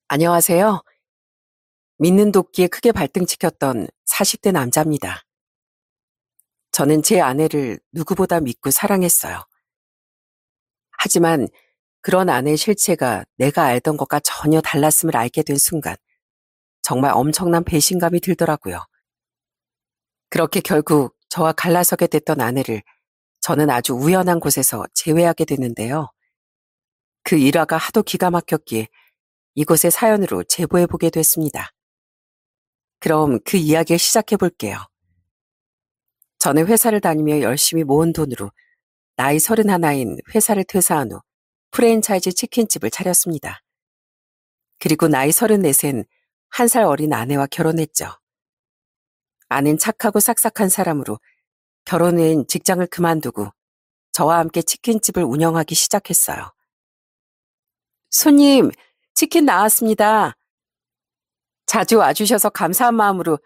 안녕하세요. 믿는 도끼에 크게 발등찍혔던 40대 남자입니다. 저는 제 아내를 누구보다 믿고 사랑했어요. 하지만 그런 아내의 실체가 내가 알던 것과 전혀 달랐음을 알게 된 순간 정말 엄청난 배신감이 들더라고요. 그렇게 결국 저와 갈라서게 됐던 아내를 저는 아주 우연한 곳에서 재회하게 됐는데요. 그 일화가 하도 기가 막혔기에 이곳의 사연으로 제보해보게 됐습니다. 그럼 그 이야기를 시작해 볼게요. 저는 회사를 다니며 열심히 모은 돈으로 나이 31인 회사를 퇴사한 후 프랜차이즈 치킨집을 차렸습니다. 그리고 나이 34엔 1살 어린 아내와 결혼했죠. 아내는 착하고 싹싹한 사람으로 결혼 후엔 직장을 그만두고 저와 함께 치킨집을 운영하기 시작했어요. 손님, 치킨 나왔습니다. 자주 와주셔서 감사한 마음으로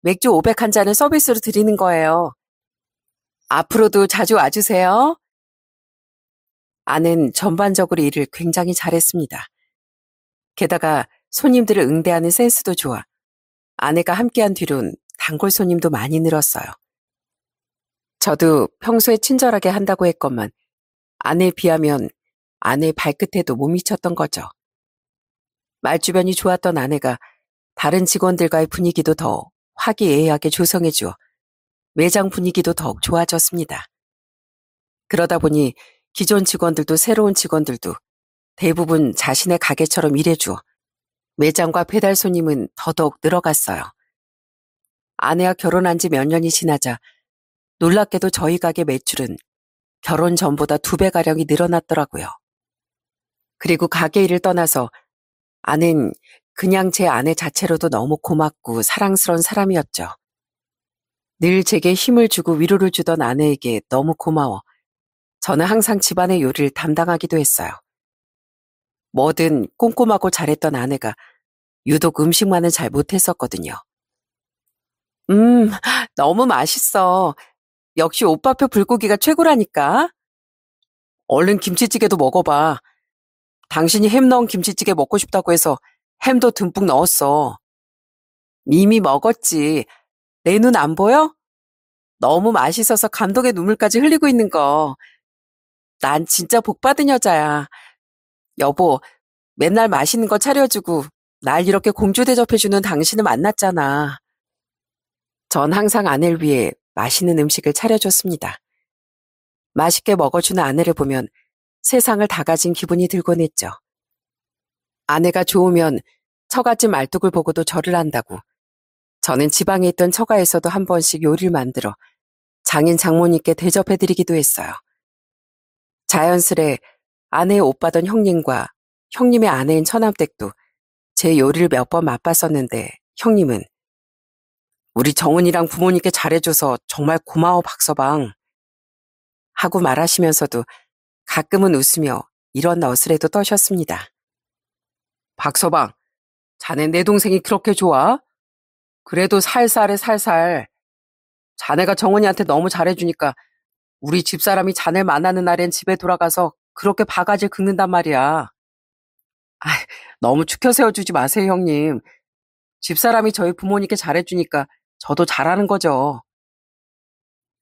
맥주 500한 잔을 서비스로 드리는 거예요. 앞으로도 자주 와주세요. 아내는 전반적으로 일을 굉장히 잘했습니다. 게다가 손님들을 응대하는 센스도 좋아 아내가 함께한 뒤론 단골 손님도 많이 늘었어요. 저도 평소에 친절하게 한다고 했건만 아내에 비하면 아내의 발끝에도 못 미쳤던 거죠. 말주변이 좋았던 아내가 다른 직원들과의 분위기도 더 화기애애하게 조성해주어 매장 분위기도 더욱 좋아졌습니다. 그러다 보니 기존 직원들도 새로운 직원들도 대부분 자신의 가게처럼 일해주어 매장과 배달 손님은 더더욱 늘어갔어요. 아내와 결혼한 지 몇 년이 지나자 놀랍게도 저희 가게 매출은 결혼 전보다 2배가량이 늘어났더라고요. 그리고 가게 일을 떠나서 아내는 그냥 제 아내 자체로도 너무 고맙고 사랑스러운 사람이었죠. 늘 제게 힘을 주고 위로를 주던 아내에게 너무 고마워 저는 항상 집안의 요리를 담당하기도 했어요. 뭐든 꼼꼼하고 잘했던 아내가 유독 음식만은 잘 못했었거든요. 음, 너무 맛있어. 역시 오빠표 불고기가 최고라니까. 얼른 김치찌개도 먹어봐. 당신이 햄 넣은 김치찌개 먹고 싶다고 해서 햄도 듬뿍 넣었어. 이미 먹었지. 내 눈 안 보여? 너무 맛있어서 감동의 눈물까지 흘리고 있는 거. 난 진짜 복 받은 여자야. 여보, 맨날 맛있는 거 차려주고 날 이렇게 공주 대접해주는 당신을 만났잖아. 전 항상 아내를 위해 맛있는 음식을 차려줬습니다. 맛있게 먹어주는 아내를 보면 세상을 다 가진 기분이 들곤 했죠. 아내가 좋으면 처갓집 말뚝을 보고도 절을 한다고. 저는 지방에 있던 처가에서도 한 번씩 요리를 만들어 장인 장모님께 대접해드리기도 했어요. 자연스레 아내의 오빠던 형님과 형님의 아내인 처남댁도 제 요리를 몇 번 맛봤었는데 형님은 우리 정은이랑 부모님께 잘해줘서 정말 고마워 박서방 하고 말하시면서도 가끔은 웃으며 이런 너스레도 떠셨습니다. 박서방, 자네 내 동생이 그렇게 좋아? 그래도 살살해 살살. 자네가 정은이한테 너무 잘해주니까 우리 집사람이 자네 만나는 날엔 집에 돌아가서 그렇게 바가지 긁는단 말이야. 아, 너무 축혀 세워주지 마세요 형님. 집사람이 저희 부모님께 잘해주니까 저도 잘하는 거죠.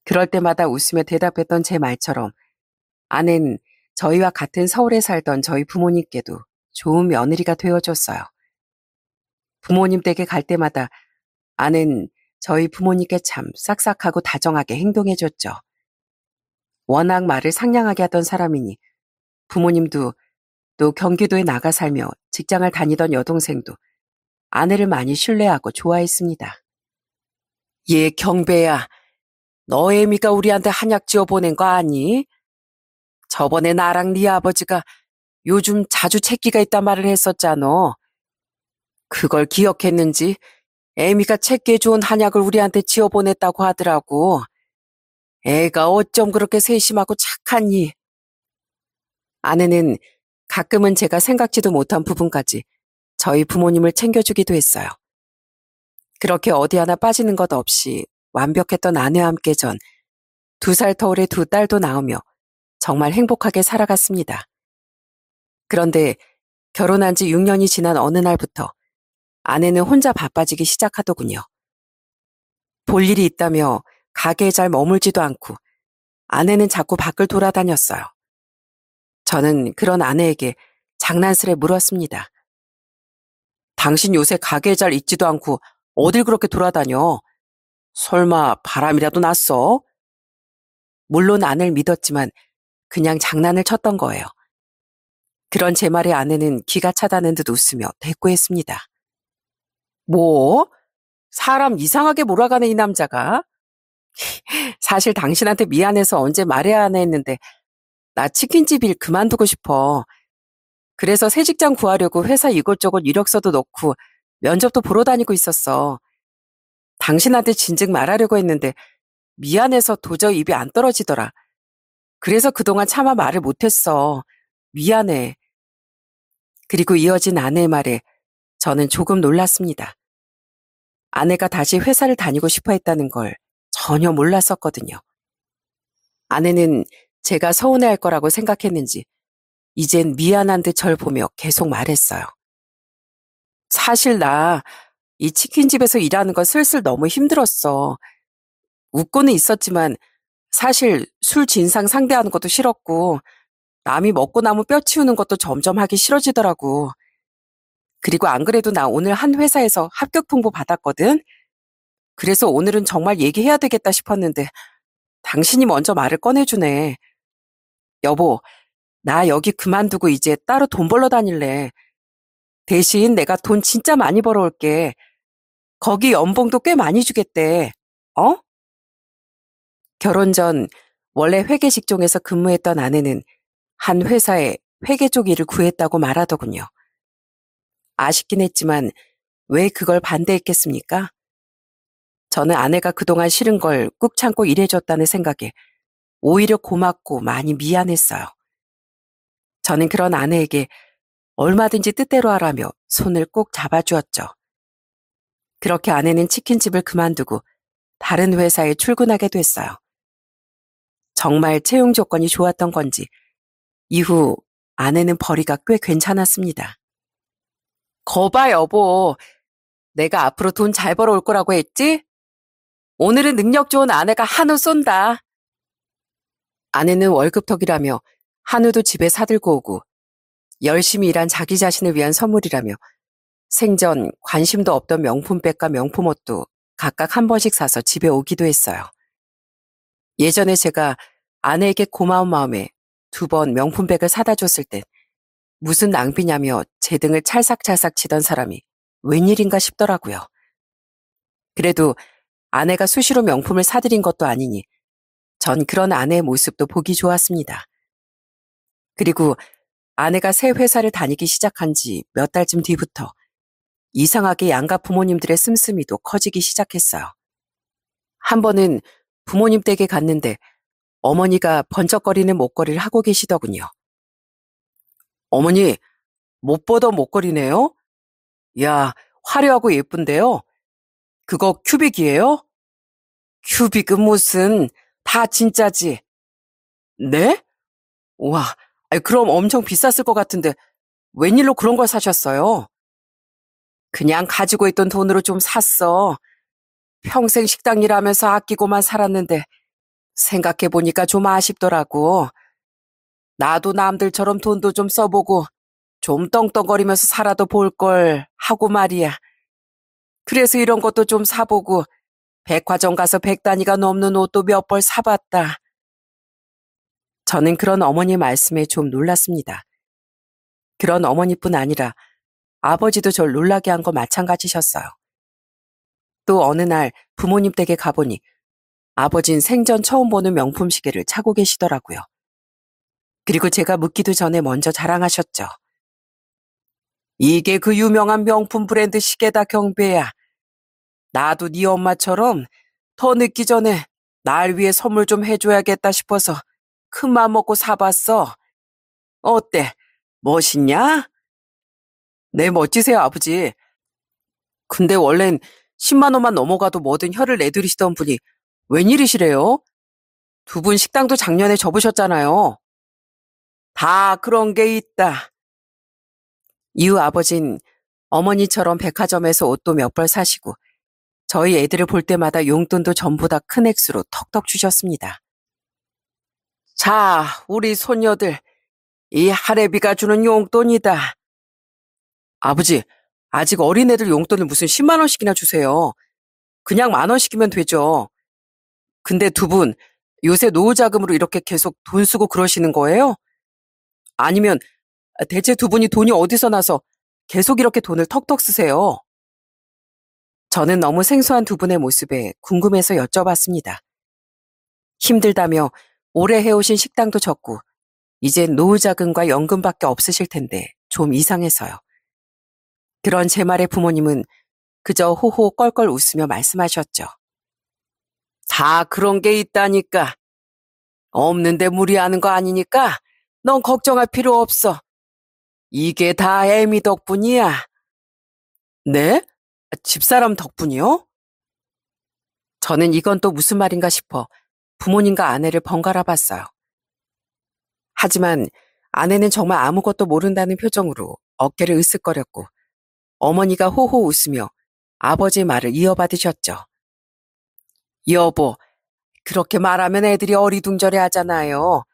그럴 때마다 웃으며 대답했던 제 말처럼 아내는 저희와 같은 서울에 살던 저희 부모님께도 좋은 며느리가 되어줬어요. 부모님 댁에 갈 때마다 아내는 저희 부모님께 참 싹싹하고 다정하게 행동해줬죠. 워낙 말을 상냥하게 하던 사람이니 부모님도 또 경기도에 나가 살며 직장을 다니던 여동생도 아내를 많이 신뢰하고 좋아했습니다. 얘 경배야, 너 애미가 우리한테 한약 지어 보낸 거 아니? 저번에 나랑 네 아버지가 요즘 자주 책기가 있단 말을 했었잖아. 그걸 기억했는지 애미가 책기에 좋은 한약을 우리한테 지어 보냈다고 하더라고. 애가 어쩜 그렇게 세심하고 착하니? 아내는 가끔은 제가 생각지도 못한 부분까지 저희 부모님을 챙겨주기도 했어요. 그렇게 어디 하나 빠지는 것 없이 완벽했던 아내와 함께 전 2살 터울의 2딸도 낳으며 정말 행복하게 살아갔습니다. 그런데 결혼한 지 6년이 지난 어느 날부터 아내는 혼자 바빠지기 시작하더군요. 볼 일이 있다며 가게에 잘 머물지도 않고 아내는 자꾸 밖을 돌아다녔어요. 저는 그런 아내에게 장난스레 물었습니다. 당신 요새 가게에 잘 있지도 않고 어딜 그렇게 돌아다녀? 설마 바람이라도 났어? 물론 아내를 믿었지만 그냥 장난을 쳤던 거예요. 그런 제 말에 아내는 기가 차다는 듯 웃으며 대꾸했습니다. 뭐? 사람 이상하게 몰아가네 이 남자가. 사실 당신한테 미안해서 언제 말해야 하나 했는데 나 치킨집 일 그만두고 싶어. 그래서 새 직장 구하려고 회사 이것저것 이력서도 넣고 면접도 보러 다니고 있었어. 당신한테 진즉 말하려고 했는데 미안해서 도저히 입이 안 떨어지더라. 그래서 그동안 차마 말을 못했어. 미안해. 그리고 이어진 아내의 말에 저는 조금 놀랐습니다. 아내가 다시 회사를 다니고 싶어 했다는 걸 전혀 몰랐었거든요. 아내는 제가 서운해할 거라고 생각했는지 이젠 미안한 듯 절 보며 계속 말했어요. 사실 나 이 치킨집에서 일하는 거 슬슬 너무 힘들었어. 웃고는 있었지만 사실 술 진상 상대하는 것도 싫었고 남이 먹고 남은 뼈 치우는 것도 점점 하기 싫어지더라고. 그리고 안 그래도 나 오늘 한 회사에서 합격 통보 받았거든. 그래서 오늘은 정말 얘기해야 되겠다 싶었는데 당신이 먼저 말을 꺼내주네. 여보, 나 여기 그만두고 이제 따로 돈 벌러 다닐래. 대신 내가 돈 진짜 많이 벌어올게. 거기 연봉도 꽤 많이 주겠대. 어? 결혼 전 원래 회계 직종에서 근무했던 아내는 한 회사에 회계 쪽 일을 구했다고 말하더군요. 아쉽긴 했지만 왜 그걸 반대했겠습니까? 저는 아내가 그동안 싫은 걸 꾹 참고 일해줬다는 생각에 오히려 고맙고 많이 미안했어요. 저는 그런 아내에게 얼마든지 뜻대로 하라며 손을 꼭 잡아주었죠. 그렇게 아내는 치킨집을 그만두고 다른 회사에 출근하게 됐어요. 정말 채용 조건이 좋았던 건지 이후 아내는 벌이가 꽤 괜찮았습니다. 거봐 여보, 내가 앞으로 돈 잘 벌어올 거라고 했지? 오늘은 능력 좋은 아내가 한우 쏜다. 아내는 월급턱이라며 한우도 집에 사들고 오고 열심히 일한 자기 자신을 위한 선물이라며 생전 관심도 없던 명품백과 명품옷도 각각 한 번씩 사서 집에 오기도 했어요. 예전에 제가 아내에게 고마운 마음에 2번 명품백을 사다 줬을 땐 무슨 낭비냐며 제 등을 찰싹찰싹 치던 사람이 웬일인가 싶더라고요. 그래도 아내가 수시로 명품을 사들인 것도 아니니 전 그런 아내의 모습도 보기 좋았습니다. 그리고 아내가 새 회사를 다니기 시작한 지 몇 달쯤 뒤부터 이상하게 양가 부모님들의 씀씀이도 커지기 시작했어요. 한 번은 부모님 댁에 갔는데 어머니가 번쩍거리는 목걸이를 하고 계시더군요. 어머니, 못 보던 목걸이네요? 야, 화려하고 예쁜데요? 그거 큐빅이에요? 큐빅은 무슨, 다 진짜지. 네? 우와, 그럼 엄청 비쌌을 것 같은데 웬일로 그런 걸 사셨어요? 그냥 가지고 있던 돈으로 좀 샀어. 평생 식당 일하면서 아끼고만 살았는데 생각해보니까 좀 아쉽더라고. 나도 남들처럼 돈도 좀 써보고 좀 떵떵거리면서 살아도 볼 걸 하고 말이야. 그래서 이런 것도 좀 사보고 백화점 가서 100단위가 넘는 옷도 몇 벌 사봤다. 저는 그런 어머니 말씀에 좀 놀랐습니다. 그런 어머니뿐 아니라 아버지도 절 놀라게 한 거 마찬가지셨어요. 또 어느 날 부모님 댁에 가보니 아버진 생전 처음 보는 명품 시계를 차고 계시더라고요. 그리고 제가 묻기도 전에 먼저 자랑하셨죠. 이게 그 유명한 명품 브랜드 시계다 경배야. 나도 네 엄마처럼 더 늦기 전에 날 위해 선물 좀 해줘야겠다 싶어서 큰맘 먹고 사봤어. 어때? 멋있냐? 네, 멋지세요, 아버지. 근데 원래는 10만 원만 넘어가도 뭐든 혀를 내두르시던 분이 웬일이시래요? 2분 식당도 작년에 접으셨잖아요. 다 그런 게 있다. 이후 아버진 어머니처럼 백화점에서 옷도 몇 벌 사시고 저희 애들을 볼 때마다 용돈도 전부 다 큰 액수로 턱턱 주셨습니다. 자, 우리 손녀들, 이 할애비가 주는 용돈이다. 아버지, 아직 어린애들 용돈을 무슨 10만 원씩이나 주세요. 그냥 10,000원씩이면 되죠. 근데 두 분, 요새 노후 자금으로 이렇게 계속 돈 쓰고 그러시는 거예요? 아니면 대체 두 분이 돈이 어디서 나서 계속 이렇게 돈을 턱턱 쓰세요? 저는 너무 생소한 두 분의 모습에 궁금해서 여쭤봤습니다. 힘들다며 오래 해오신 식당도 적고 이젠 노후 자금과 연금밖에 없으실 텐데 좀 이상해서요. 그런 제 말에 부모님은 그저 호호 껄껄 웃으며 말씀하셨죠. 다 그런 게 있다니까. 없는데 무리하는 거 아니니까 넌 걱정할 필요 없어. 이게 다 애미 덕분이야. 네? 집사람 덕분이요? 저는 이건 또 무슨 말인가 싶어 부모님과 아내를 번갈아 봤어요. 하지만 아내는 정말 아무것도 모른다는 표정으로 어깨를 으쓱거렸고 어머니가 호호 웃으며 아버지의 말을 이어받으셨죠. 여보, 그렇게 말하면 애들이 어리둥절해 하잖아요.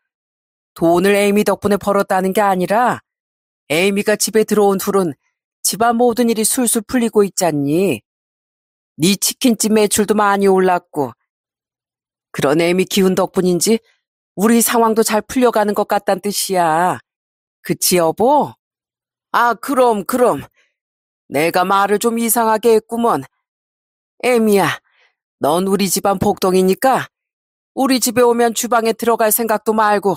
돈을 에이미 덕분에 벌었다는 게 아니라 에이미가 집에 들어온 후론 집안 모든 일이 술술 풀리고 있잖니. 네 치킨집 매출도 많이 올랐고 그런 에이미 기운 덕분인지 우리 상황도 잘 풀려가는 것 같단 뜻이야. 그치 여보? 아 그럼. 내가 말을 좀 이상하게 했구먼. 에이미야, 넌 우리 집안 복덩이니까 우리 집에 오면 주방에 들어갈 생각도 말고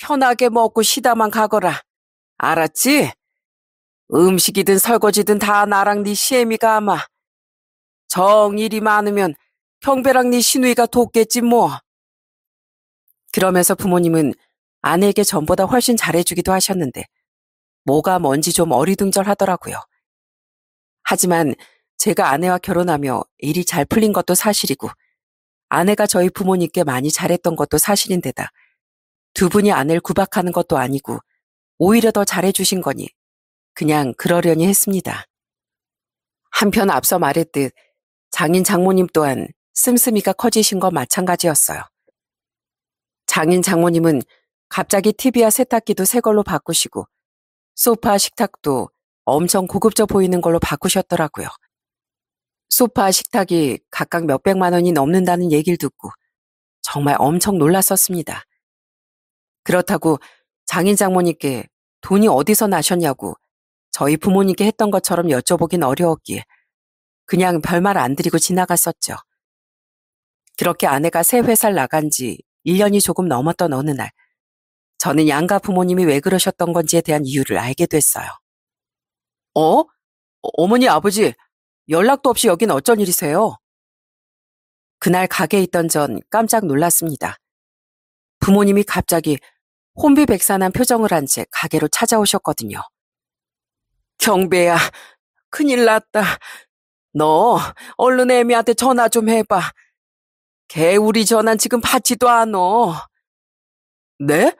편하게 먹고 쉬다만 가거라. 알았지? 음식이든 설거지든 다 나랑 네 시애미가 아마. 정 일이 많으면 평배랑 네 시누이가 돕겠지 뭐. 그러면서 부모님은 아내에게 전보다 훨씬 잘해주기도 하셨는데 뭐가 뭔지 좀 어리둥절하더라고요. 하지만 제가 아내와 결혼하며 일이 잘 풀린 것도 사실이고 아내가 저희 부모님께 많이 잘했던 것도 사실인데다 두 분이 아내를 구박하는 것도 아니고 오히려 더 잘해주신 거니 그냥 그러려니 했습니다. 한편 앞서 말했듯 장인 장모님 또한 씀씀이가 커지신 건 마찬가지였어요. 장인 장모님은 갑자기 TV와 세탁기도 새 걸로 바꾸시고 소파 식탁도 엄청 고급져 보이는 걸로 바꾸셨더라고요. 소파 식탁이 각각 몇백만 원이 넘는다는 얘기를 듣고 정말 엄청 놀랐었습니다. 그렇다고 장인 장모님께 돈이 어디서 나셨냐고 저희 부모님께 했던 것처럼 여쭤보긴 어려웠기에 그냥 별말 안 드리고 지나갔었죠. 그렇게 아내가 새 회사를 나간 지 1년이 조금 넘었던 어느 날 저는 양가 부모님이 왜 그러셨던 건지에 대한 이유를 알게 됐어요. 어머니 아버지 연락도 없이 여긴 어쩐 일이세요? 그날 가게에 있던 전 깜짝 놀랐습니다. 부모님이 갑자기 혼비백산한 표정을 한 채 가게로 찾아오셨거든요. 경배야, 큰일 났다. 너 얼른 애미한테 전화 좀 해봐. 걔 우리 전화는 지금 받지도 않어. 네?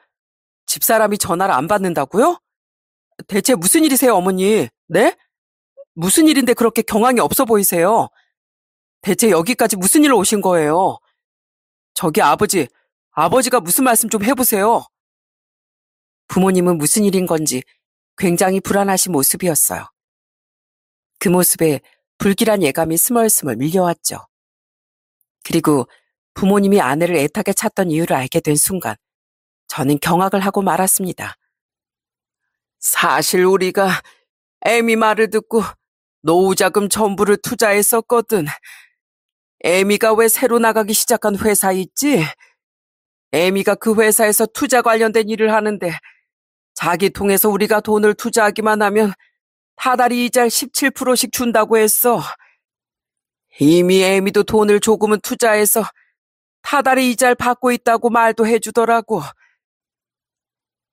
집사람이 전화를 안 받는다고요? 대체 무슨 일이세요, 어머니? 네? 무슨 일인데 그렇게 경황이 없어 보이세요? 대체 여기까지 무슨 일로 오신 거예요? 저기 아버지가 무슨 말씀 좀 해보세요. 부모님은 무슨 일인 건지 굉장히 불안하신 모습이었어요. 그 모습에 불길한 예감이 스멀스멀 밀려왔죠. 그리고 부모님이 아내를 애타게 찾던 이유를 알게 된 순간 저는 경악을 하고 말았습니다. 사실 우리가 애미 말을 듣고 노후자금 전부를 투자했었거든. 애미가 왜 새로 나가기 시작한 회사 있지? 애미가 그 회사에서 투자 관련된 일을 하는데 자기 통해서 우리가 돈을 투자하기만 하면 타다리 이자를 17%씩 준다고 했어. 이미 애미도 돈을 조금은 투자해서 타다리 이자를 받고 있다고 말도 해주더라고.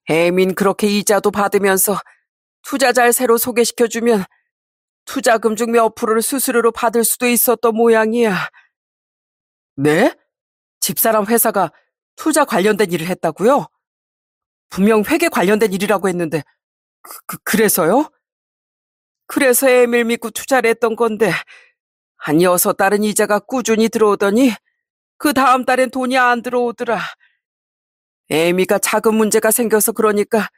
애민 그렇게 이자도 받으면서 투자자를 새로 소개시켜주면 투자금 중 몇 프로를 수수료로 받을 수도 있었던 모양이야. 네? 집사람 회사가 투자 관련된 일을 했다고요? 분명 회계 관련된 일이라고 했는데 그래서요? 그래서 애밀 믿고 투자를 했던 건데 한 6달은 이자가 꾸준히 들어오더니 그 다음 달엔 돈이 안 들어오더라. 애미가 자금 문제가 생겨서 그러니까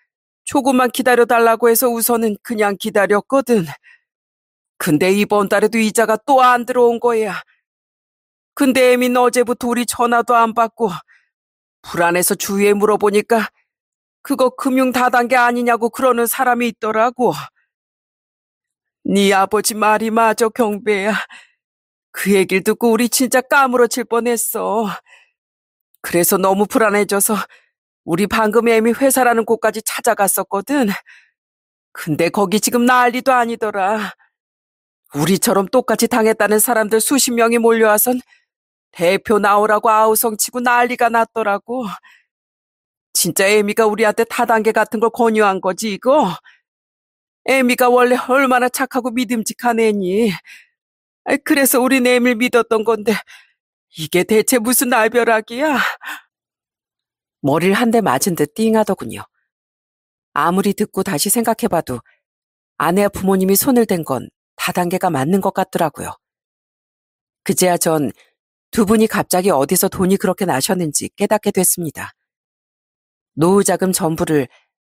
조금만 기다려달라고 해서 우선은 그냥 기다렸거든. 근데 이번 달에도 이자가 또 안 들어온 거야. 근데 애미는 어제부터 우리 전화도 안 받고 불안해서 주위에 물어보니까 그거 금융 다단계 아니냐고 그러는 사람이 있더라고. 네 아버지 말이 맞아, 경배야. 그 얘기를 듣고 우리 진짜 까무러칠 뻔했어. 그래서 너무 불안해져서 우리 방금 애미 회사라는 곳까지 찾아갔었거든. 근데 거기 지금 난리도 아니더라. 우리처럼 똑같이 당했다는 사람들 수십 명이 몰려와선 대표 나오라고 아우성치고 난리가 났더라고. 진짜 애미가 우리한테 다단계 같은 걸 권유한 거지, 이거? 애미가 원래 얼마나 착하고 믿음직한 애니. 그래서 우린 애미를 믿었던 건데 이게 대체 무슨 날벼락이야? 머리를 한 대 맞은 듯 띵하더군요. 아무리 듣고 다시 생각해봐도 아내와 부모님이 손을 댄 건 다단계가 맞는 것 같더라고요. 그제야 전 두 분이 갑자기 어디서 돈이 그렇게 나셨는지 깨닫게 됐습니다. 노후자금 전부를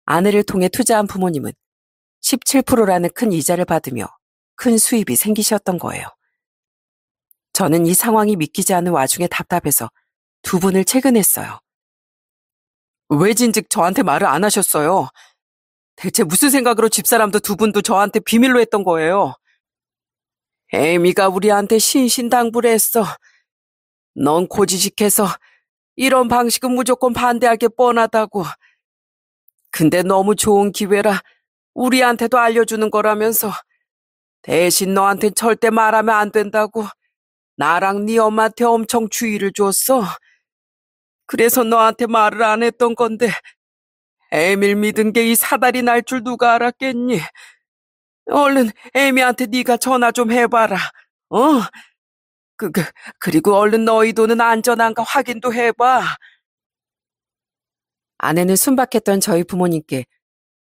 아내를 통해 투자한 부모님은 17%라는 큰 이자를 받으며 큰 수입이 생기셨던 거예요. 저는 이 상황이 믿기지 않은 와중에 답답해서 두 분을 채근했어요. 왜 진즉 저한테 말을 안 하셨어요? 대체 무슨 생각으로 집사람도 두 분도 저한테 비밀로 했던 거예요? 애미가 우리한테 신신당부를 했어. 넌 고지식해서 이런 방식은 무조건 반대할 게 뻔하다고. 근데 너무 좋은 기회라 우리한테도 알려주는 거라면서 대신 너한텐 절대 말하면 안 된다고 나랑 네 엄마한테 엄청 주의를 줬어. 그래서 너한테 말을 안 했던 건데 애밀 믿은 게 이 사달이 날 줄 누가 알았겠니? 얼른 애미한테 네가 전화 좀 해봐라. 어? 그리고 얼른 너희 돈은 안전한가 확인도 해봐. 아내는 순박했던 저희 부모님께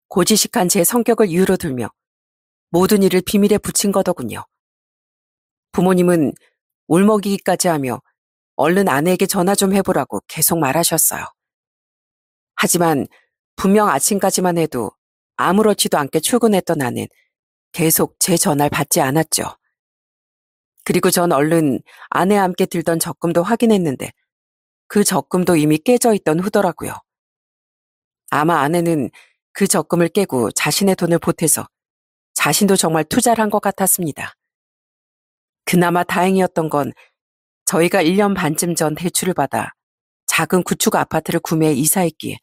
고지식한 제 성격을 이유로 들며 모든 일을 비밀에 붙인 거더군요. 부모님은 울먹이기까지 하며 얼른 아내에게 전화 좀 해보라고 계속 말하셨어요. 하지만 분명 아침까지만 해도 아무렇지도 않게 출근했던 아내는 계속 제 전화를 받지 않았죠. 그리고 전 얼른 아내와 함께 들던 적금도 확인했는데 그 적금도 이미 깨져 있던 후더라고요. 아마 아내는 그 적금을 깨고 자신의 돈을 보태서 자신도 정말 투자를 한 것 같았습니다. 그나마 다행이었던 건 저희가 1년 반쯤 전 대출을 받아 작은 구축 아파트를 구매해 이사했기에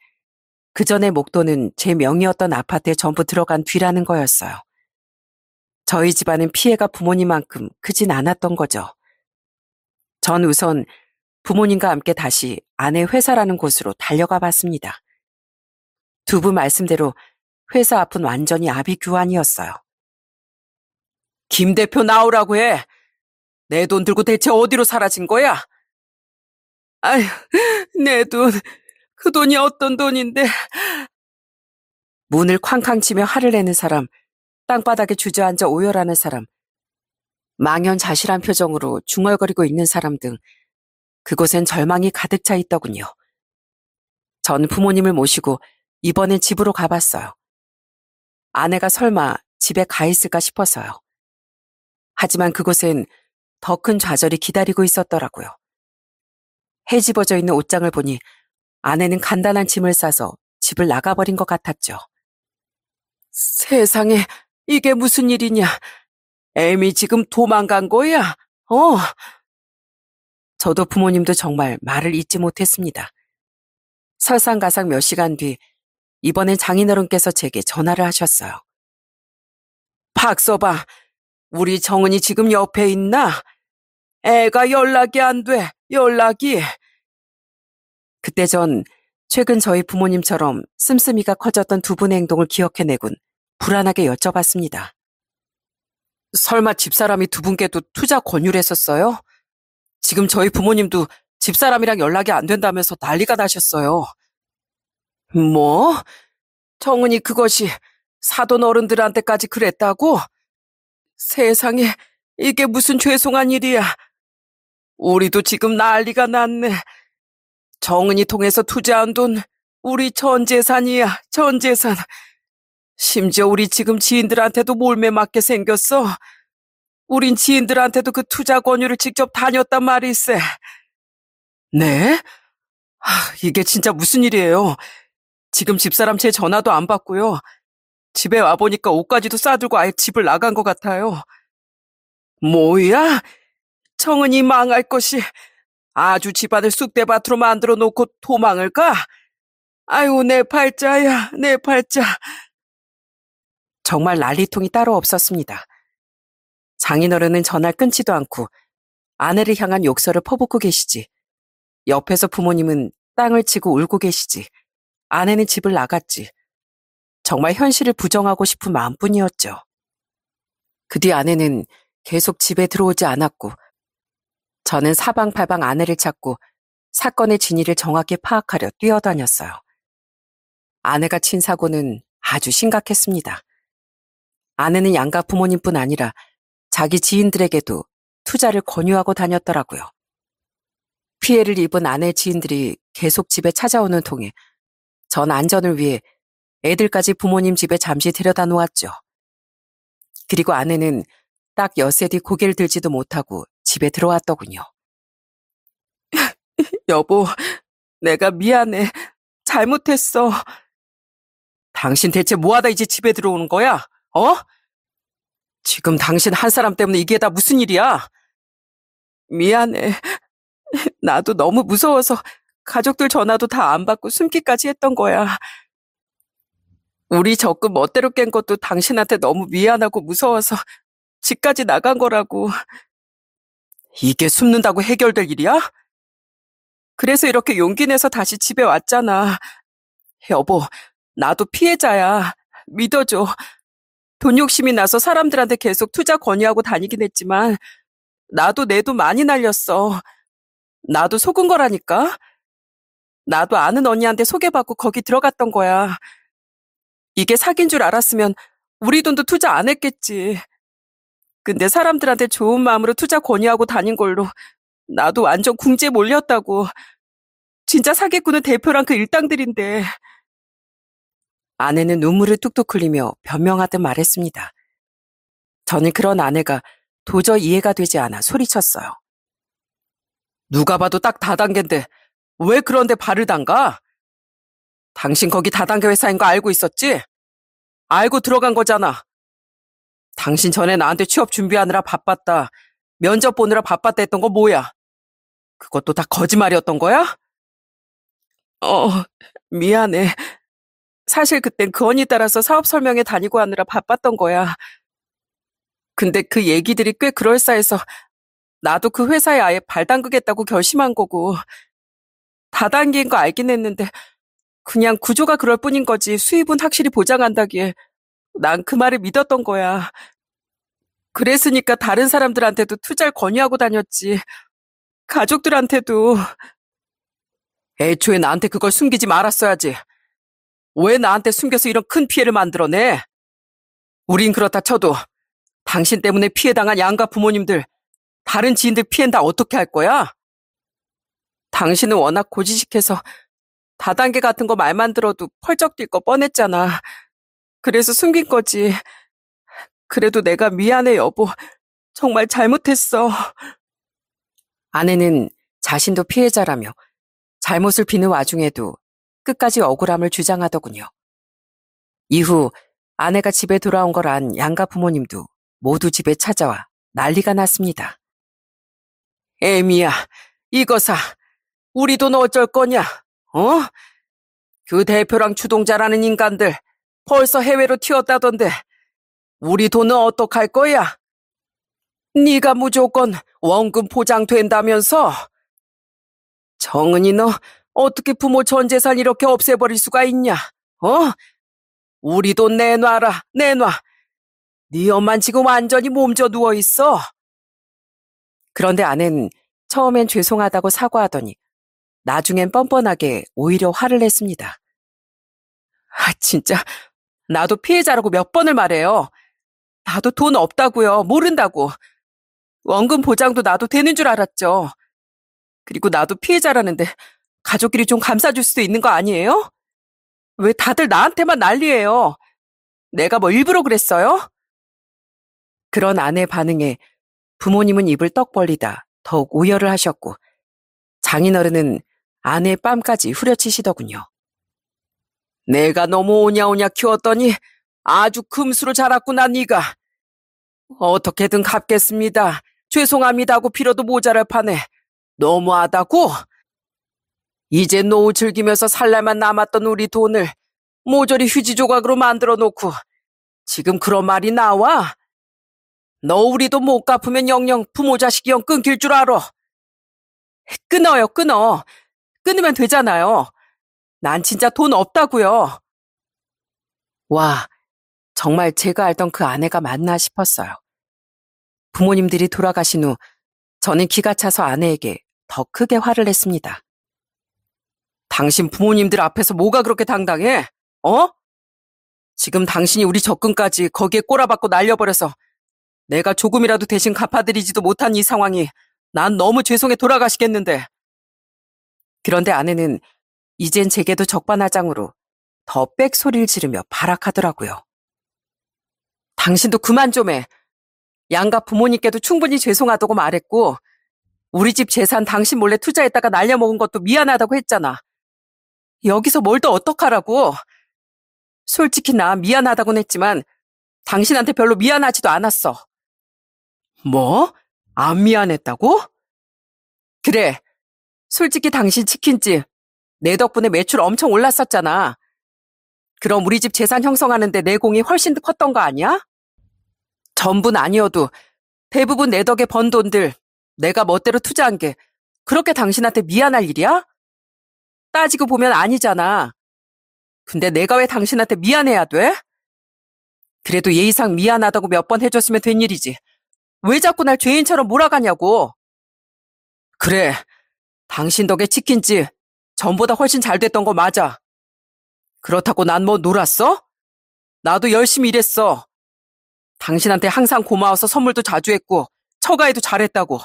그 전에 목돈은 제 명의였던 아파트에 전부 들어간 뒤라는 거였어요. 저희 집안은 피해가 부모님만큼 크진 않았던 거죠. 전 우선 부모님과 함께 다시 아내 회사라는 곳으로 달려가 봤습니다. 두 분 말씀대로 회사 앞은 완전히 아비규환이었어요. 김 대표 나오라고 해. 내 돈 들고 대체 어디로 사라진 거야? 아휴, 내 돈, 그 돈이 어떤 돈인데. 문을 쾅쾅 치며 화를 내는 사람, 땅바닥에 주저앉아 오열하는 사람, 망연자실한 표정으로 중얼거리고 있는 사람 등 그곳엔 절망이 가득 차 있더군요. 전 부모님을 모시고 이번엔 집으로 가봤어요. 아내가 설마 집에 가 있을까 싶어서요. 하지만 그곳엔 더 큰 좌절이 기다리고 있었더라고요. 헤집어져 있는 옷장을 보니 아내는 간단한 짐을 싸서 집을 나가버린 것 같았죠. 세상에, 이게 무슨 일이냐? 애미 지금 도망간 거야? 저도 부모님도 정말 말을 잇지 못했습니다. 설상가상 몇 시간 뒤 이번엔 장인어른께서 제게 전화를 하셨어요. 박서방, 우리 정은이 지금 옆에 있나? 애가 연락이 안 돼, 연락이. 그때 전 최근 저희 부모님처럼 씀씀이가 커졌던 두 분의 행동을 기억해내곤 불안하게 여쭤봤습니다. 설마 집사람이 두 분께도 투자 권유를 했었어요? 지금 저희 부모님도 집사람이랑 연락이 안 된다면서 난리가 나셨어요. 뭐? 정은이 그것이 사돈 어른들한테까지 그랬다고? 세상에, 이게 무슨 죄송한 일이야. 우리도 지금 난리가 났네. 정은이 통해서 투자한 돈, 우리 전 재산이야, 전 재산. 심지어 우리 지금 지인들한테도 몰매 맞게 생겼어. 우린 지인들한테도 그 투자 권유를 직접 다녔단 말일세. 네? 이게 진짜 무슨 일이에요? 지금 집사람 제 전화도 안 받고요. 집에 와보니까 옷까지도 싸들고 아예 집을 나간 것 같아요. 뭐야? 정은이 망할 것이 아주 집안을 쑥대밭으로 만들어 놓고 도망을 가? 아유, 내 팔자야, 내 팔자. 정말 난리통이 따로 없었습니다. 장인어른은 전화를 끊지도 않고 아내를 향한 욕설을 퍼붓고 계시지. 옆에서 부모님은 땅을 치고 울고 계시지. 아내는 집을 나갔지. 정말 현실을 부정하고 싶은 마음뿐이었죠. 그 뒤 아내는 계속 집에 들어오지 않았고 저는 사방팔방 아내를 찾고 사건의 진위를 정확히 파악하려 뛰어다녔어요. 아내가 친 사고는 아주 심각했습니다. 아내는 양가 부모님뿐 아니라 자기 지인들에게도 투자를 권유하고 다녔더라고요. 피해를 입은 아내 지인들이 계속 집에 찾아오는 통에 전 안전을 위해 애들까지 부모님 집에 잠시 데려다 놓았죠. 그리고 아내는 딱 엿새 뒤 고개를 들지도 못하고 집에 들어왔더군요. 여보, 내가 미안해. 잘못했어. 당신 대체 뭐하다 이제 집에 들어오는 거야? 어? 지금 당신 한 사람 때문에 이게 다 무슨 일이야? 미안해. 나도 너무 무서워서 가족들 전화도 다 안 받고 숨기까지 했던 거야. 우리 적금 멋대로 깬 것도 당신한테 너무 미안하고 무서워서 집까지 나간 거라고. 이게 숨는다고 해결될 일이야? 그래서 이렇게 용기 내서 다시 집에 왔잖아. 여보, 나도 피해자야. 믿어줘. 돈 욕심이 나서 사람들한테 계속 투자 권유하고 다니긴 했지만 나도 내 돈 많이 날렸어. 나도 속은 거라니까. 나도 아는 언니한테 소개받고 거기 들어갔던 거야. 이게 사기인 줄 알았으면 우리 돈도 투자 안 했겠지. 근데 사람들한테 좋은 마음으로 투자 권유하고 다닌 걸로 나도 완전 궁지에 몰렸다고. 진짜 사기꾼은 대표랑 그 일당들인데. 아내는 눈물을 뚝뚝 흘리며 변명하듯 말했습니다. 저는 그런 아내가 도저히 이해가 되지 않아 소리쳤어요. 누가 봐도 딱 다단계인데 왜 그런데 발을 담가? 당신 거기 다단계 회사인 거 알고 있었지? 알고 들어간 거잖아. 당신 전에 나한테 취업 준비하느라 바빴다, 면접 보느라 바빴다 했던 거 뭐야? 그것도 다 거짓말이었던 거야? 미안해. 사실 그땐 그 언니 따라서 사업 설명회 다니고 하느라 바빴던 거야. 근데 그 얘기들이 꽤 그럴싸해서 나도 그 회사에 아예 발 담그겠다고 결심한 거고. 다단계인 거 알긴 했는데 그냥 구조가 그럴 뿐인 거지 수입은 확실히 보장한다기에 난 그 말을 믿었던 거야. 그랬으니까 다른 사람들한테도 투자를 권유하고 다녔지. 가족들한테도. 애초에 나한테 그걸 숨기지 말았어야지. 왜 나한테 숨겨서 이런 큰 피해를 만들어내? 우린 그렇다 쳐도 당신 때문에 피해당한 양가 부모님들, 다른 지인들 피해는 다 어떻게 할 거야? 당신은 워낙 고지식해서 다단계 같은 거 말만 들어도 펄쩍 뛸 거 뻔했잖아. 그래서 숨긴 거지. 그래도 내가 미안해, 여보. 정말 잘못했어. 아내는 자신도 피해자라며 잘못을 비는 와중에도 끝까지 억울함을 주장하더군요. 이후 아내가 집에 돌아온 걸 안 양가 부모님도 모두 집에 찾아와 난리가 났습니다. 애미야, 이거 사. 우리 돈 어쩔 거냐? 어? 그 대표랑 추동자라는 인간들 벌써 해외로 튀었다던데 우리 돈은 어떡할 거야? 네가 무조건 원금 보장된다면서? 정은이 너 어떻게 부모 전 재산 이렇게 없애버릴 수가 있냐? 어? 우리 돈 내놔라, 내놔. 네 엄만 지금 완전히 몸져 누워있어. 그런데 아내는 처음엔 죄송하다고 사과하더니 나중엔 뻔뻔하게 오히려 화를 냈습니다. 진짜 나도 피해자라고 몇 번을 말해요. 나도 돈 없다고요. 모른다고. 원금 보장도 나도 되는 줄 알았죠. 그리고 나도 피해자라는데 가족끼리 좀 감싸줄 수도 있는 거 아니에요? 왜 다들 나한테만 난리예요? 내가 뭐 일부러 그랬어요? 그런 아내 반응에 부모님은 입을 떡 벌리다 더욱 오열을 하셨고 장인어른은 아내의 뺨까지 후려치시더군요. 내가 너무 오냐오냐 키웠더니 아주 금수로 자랐구나 네가. 어떻게든 갚겠습니다. 죄송합니다 하고 빌어도 모자랄 판에 너무하다고? 이제 노후 즐기면서 살 날만 남았던 우리 돈을 모조리 휴지 조각으로 만들어 놓고 지금 그런 말이 나와? 너 우리 돈 못 갚으면 영영 부모 자식 영 끊길 줄 알아. 끊어요, 끊어. 끊으면 되잖아요. 난 진짜 돈 없다고요. 와, 정말 제가 알던 그 아내가 맞나 싶었어요. 부모님들이 돌아가신 후 저는 기가 차서 아내에게 더 크게 화를 냈습니다. 당신 부모님들 앞에서 뭐가 그렇게 당당해? 어? 지금 당신이 우리 적금까지 거기에 꼬라박고 날려버려서 내가 조금이라도 대신 갚아드리지도 못한 이 상황이 난 너무 죄송해 돌아가시겠는데. 그런데 아내는 이젠 제게도 적반하장으로 더 빽소리를 지르며 발악하더라고요. 당신도 그만 좀 해. 양가 부모님께도 충분히 죄송하다고 말했고 우리 집 재산 당신 몰래 투자했다가 날려먹은 것도 미안하다고 했잖아. 여기서 뭘 더 어떡하라고. 솔직히 나 미안하다고는 했지만 당신한테 별로 미안하지도 않았어. 뭐? 안 미안했다고? 그래. 솔직히 당신 치킨집 내 덕분에 매출 엄청 올랐었잖아. 그럼 우리 집 재산 형성하는데 내 공이 훨씬 컸던 거 아니야? 전부는 아니어도 대부분 내 덕에 번 돈들 내가 멋대로 투자한 게 그렇게 당신한테 미안할 일이야? 따지고 보면 아니잖아. 근데 내가 왜 당신한테 미안해야 돼? 그래도 예의상 미안하다고 몇 번 해줬으면 된 일이지. 왜 자꾸 날 죄인처럼 몰아가냐고. 그래, 당신 덕에 치킨집 전보다 훨씬 잘 됐던 거 맞아. 그렇다고 난 뭐 놀았어? 나도 열심히 일했어. 당신한테 항상 고마워서 선물도 자주 했고 처가에도 잘했다고.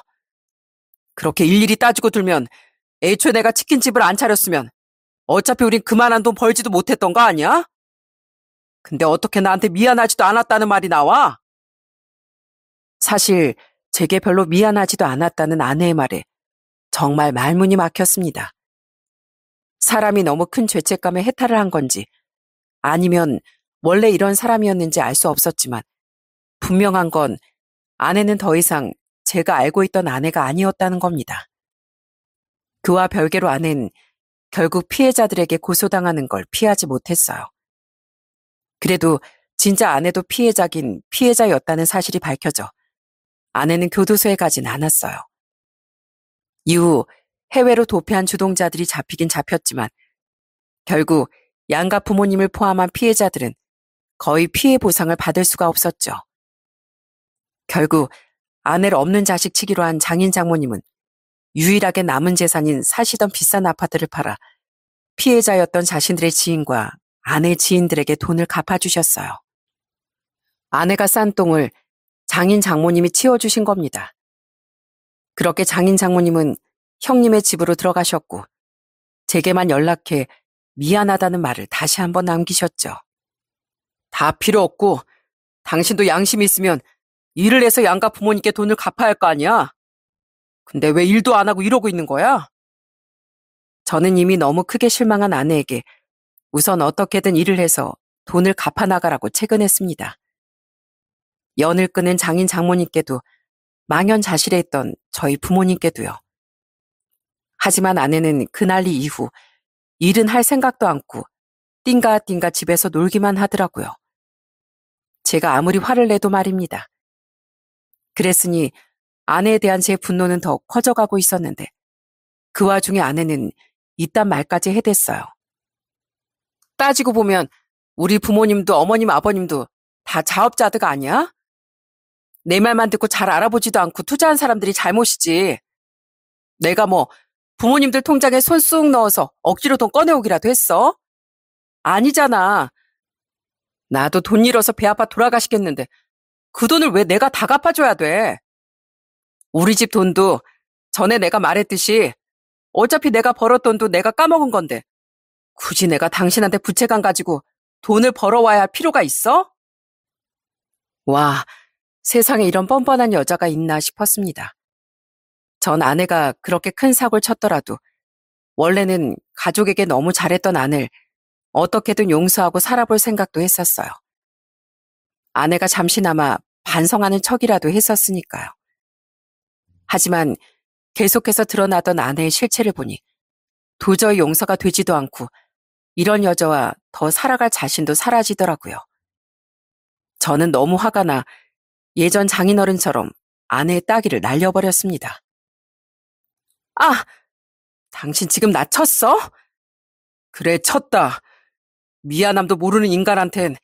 그렇게 일일이 따지고 들면 애초에 내가 치킨집을 안 차렸으면 어차피 우린 그만한 돈 벌지도 못했던 거 아니야? 근데 어떻게 나한테 미안하지도 않았다는 말이 나와? 사실 제게 별로 미안하지도 않았다는 아내의 말에 정말 말문이 막혔습니다. 사람이 너무 큰 죄책감에 해탈을 한 건지 아니면 원래 이런 사람이었는지 알 수 없었지만 분명한 건 아내는 더 이상 제가 알고 있던 아내가 아니었다는 겁니다. 그와 별개로 아내는 결국 피해자들에게 고소당하는 걸 피하지 못했어요. 그래도 진짜 아내도 피해자긴 피해자였다는 사실이 밝혀져 아내는 교도소에 가진 않았어요. 이후 해외로 도피한 주동자들이 잡히긴 잡혔지만 결국 양가 부모님을 포함한 피해자들은 거의 피해 보상을 받을 수가 없었죠. 결국 아내를 없는 자식 치기로 한 장인 장모님은 유일하게 남은 재산인 사시던 비싼 아파트를 팔아 피해자였던 자신들의 지인과 아내 지인들에게 돈을 갚아주셨어요. 아내가 싼 똥을 장인 장모님이 치워주신 겁니다. 그렇게 장인 장모님은 형님의 집으로 들어가셨고 제게만 연락해 미안하다는 말을 다시 한번 남기셨죠. 다 필요 없고 당신도 양심이 있으면 일을 해서 양가 부모님께 돈을 갚아야 할 거 아니야? 근데 왜 일도 안 하고 이러고 있는 거야? 저는 이미 너무 크게 실망한 아내에게 우선 어떻게든 일을 해서 돈을 갚아나가라고 채근했습니다. 연을 끊은 장인 장모님께도 망연자실했던 저희 부모님께도요. 하지만 아내는 그날 이후 일은 할 생각도 않고 띵가띵가 집에서 놀기만 하더라고요. 제가 아무리 화를 내도 말입니다. 그랬으니 아내에 대한 제 분노는 더 커져가고 있었는데 그 와중에 아내는 이딴 말까지 해댔어요. 따지고 보면 우리 부모님도 어머님 아버님도 다 자업자득 아니야? 내 말만 듣고 잘 알아보지도 않고 투자한 사람들이 잘못이지. 내가 뭐 부모님들 통장에 손 쑥 넣어서 억지로 돈 꺼내오기라도 했어? 아니잖아. 나도 돈 잃어서 배 아파 돌아가시겠는데 그 돈을 왜 내가 다 갚아줘야 돼? 우리 집 돈도 전에 내가 말했듯이 어차피 내가 벌었던 돈 내가 까먹은 건데 굳이 내가 당신한테 부채감 가지고 돈을 벌어와야 할 필요가 있어? 와, 세상에 이런 뻔뻔한 여자가 있나 싶었습니다. 전 아내가 그렇게 큰 사고를 쳤더라도 원래는 가족에게 너무 잘했던 아내를 어떻게든 용서하고 살아볼 생각도 했었어요. 아내가 잠시나마 반성하는 척이라도 했었으니까요. 하지만 계속해서 드러나던 아내의 실체를 보니 도저히 용서가 되지도 않고 이런 여자와 더 살아갈 자신도 사라지더라고요. 저는 너무 화가 나 예전 장인어른처럼 아내의 따귀를 날려버렸습니다. 아, 당신 지금 나 쳤어? 그래, 쳤다. 미안함도 모르는 인간한텐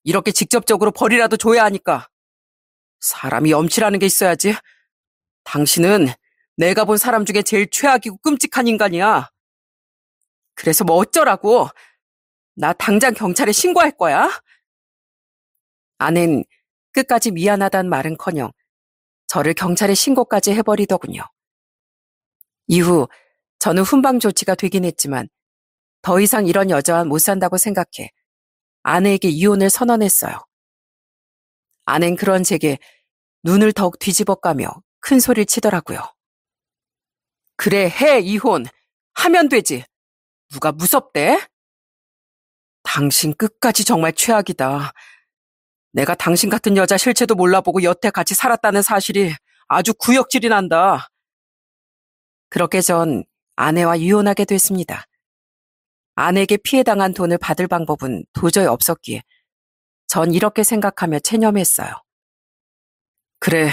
이렇게 직접적으로 벌이라도 줘야 하니까. 사람이 엄치라는 게 있어야지. 당신은 내가 본 사람 중에 제일 최악이고 끔찍한 인간이야. 그래서 뭐 어쩌라고? 나 당장 경찰에 신고할 거야. 아내는 끝까지 미안하단 말은커녕 저를 경찰에 신고까지 해버리더군요. 이후 저는 훈방 조치가 되긴 했지만 더 이상 이런 여자와 못 산다고 생각해 아내에게 이혼을 선언했어요. 아내는 그런 제게 눈을 더욱 뒤집어 까며 큰 소리를 치더라고요. 그래, 해, 이혼. 하면 되지. 누가 무섭대? 당신 끝까지 정말 최악이다. 내가 당신 같은 여자 실체도 몰라보고 여태 같이 살았다는 사실이 아주 구역질이 난다. 그렇게 전 아내와 이혼하게 됐습니다. 아내에게 피해당한 돈을 받을 방법은 도저히 없었기에 전 이렇게 생각하며 체념했어요. 그래,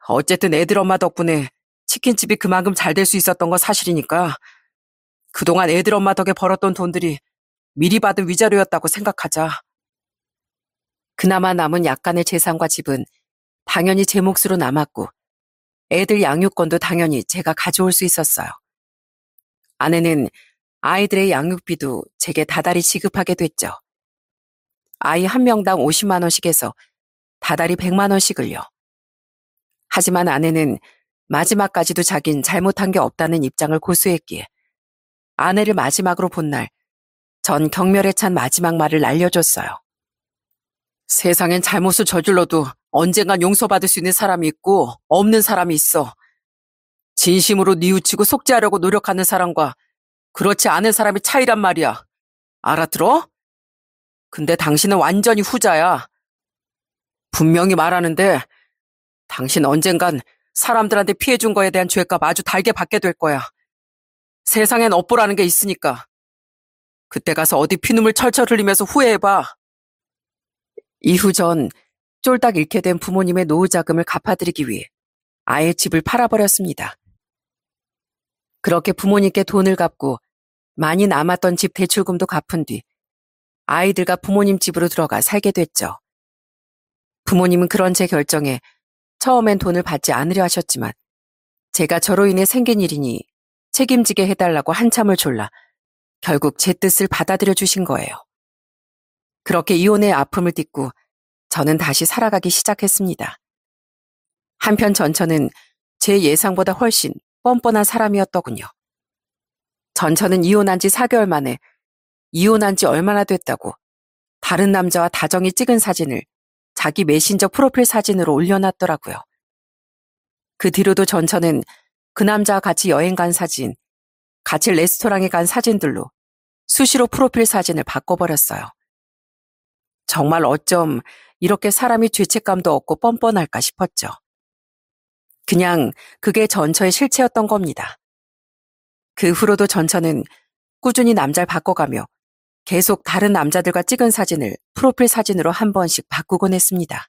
어쨌든 애들 엄마 덕분에 치킨집이 그만큼 잘 될 수 있었던 건 사실이니까 그동안 애들 엄마 덕에 벌었던 돈들이 미리 받은 위자료였다고 생각하자. 그나마 남은 약간의 재산과 집은 당연히 제 몫으로 남았고 애들 양육권도 당연히 제가 가져올 수 있었어요. 아내는 아이들의 양육비도 제게 다달이 지급하게 됐죠. 아이 한 명당 50만 원씩 해서 다달이 100만 원씩을요. 하지만 아내는 마지막까지도 자긴 잘못한 게 없다는 입장을 고수했기에 아내를 마지막으로 본 날 전 경멸에 찬 마지막 말을 날려줬어요. 세상엔 잘못을 저질러도 언젠간 용서받을 수 있는 사람이 있고 없는 사람이 있어. 진심으로 뉘우치고 속죄하려고 노력하는 사람과 그렇지 않은 사람의 차이란 말이야. 알아들어? 근데 당신은 완전히 후자야. 분명히 말하는데 당신 언젠간 사람들한테 피해준 거에 대한 죄값 아주 달게 받게 될 거야. 세상엔 업보라는 게 있으니까. 그때 가서 어디 피눈물 철철 흘리면서 후회해봐. 이후 전 쫄딱 잃게 된 부모님의 노후 자금을 갚아드리기 위해 아예 집을 팔아버렸습니다. 그렇게 부모님께 돈을 갚고 많이 남았던 집 대출금도 갚은 뒤 아이들과 부모님 집으로 들어가 살게 됐죠. 부모님은 그런 제 결정에 처음엔 돈을 받지 않으려 하셨지만 제가 저로 인해 생긴 일이니 책임지게 해달라고 한참을 졸라 결국 제 뜻을 받아들여 주신 거예요. 그렇게 이혼의 아픔을 딛고 저는 다시 살아가기 시작했습니다. 한편 전처는 제 예상보다 훨씬 뻔뻔한 사람이었더군요. 전처는 이혼한 지 4개월 만에 이혼한 지 얼마나 됐다고 다른 남자와 다정히 찍은 사진을 자기 메신저 프로필 사진으로 올려놨더라고요. 그 뒤로도 전처는 그 남자와 같이 여행 간 사진, 같이 레스토랑에 간 사진들로 수시로 프로필 사진을 바꿔버렸어요. 정말 어쩜 이렇게 사람이 죄책감도 없고 뻔뻔할까 싶었죠. 그냥 그게 전처의 실체였던 겁니다. 그 후로도 전처는 꾸준히 남자를 바꿔가며 계속 다른 남자들과 찍은 사진을 프로필 사진으로 한 번씩 바꾸곤 했습니다.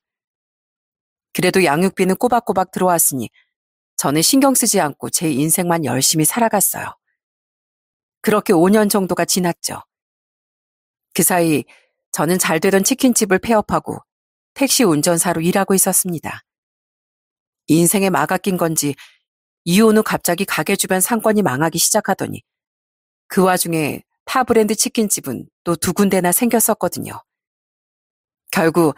그래도 양육비는 꼬박꼬박 들어왔으니 저는 신경 쓰지 않고 제 인생만 열심히 살아갔어요. 그렇게 5년 정도가 지났죠. 그 사이 저는 잘 되던 치킨집을 폐업하고 택시 운전사로 일하고 있었습니다. 인생에 막아 낀 건지 이혼 후 갑자기 가게 주변 상권이 망하기 시작하더니 그 와중에 타 브랜드 치킨집은 또 2군데나 생겼었거든요. 결국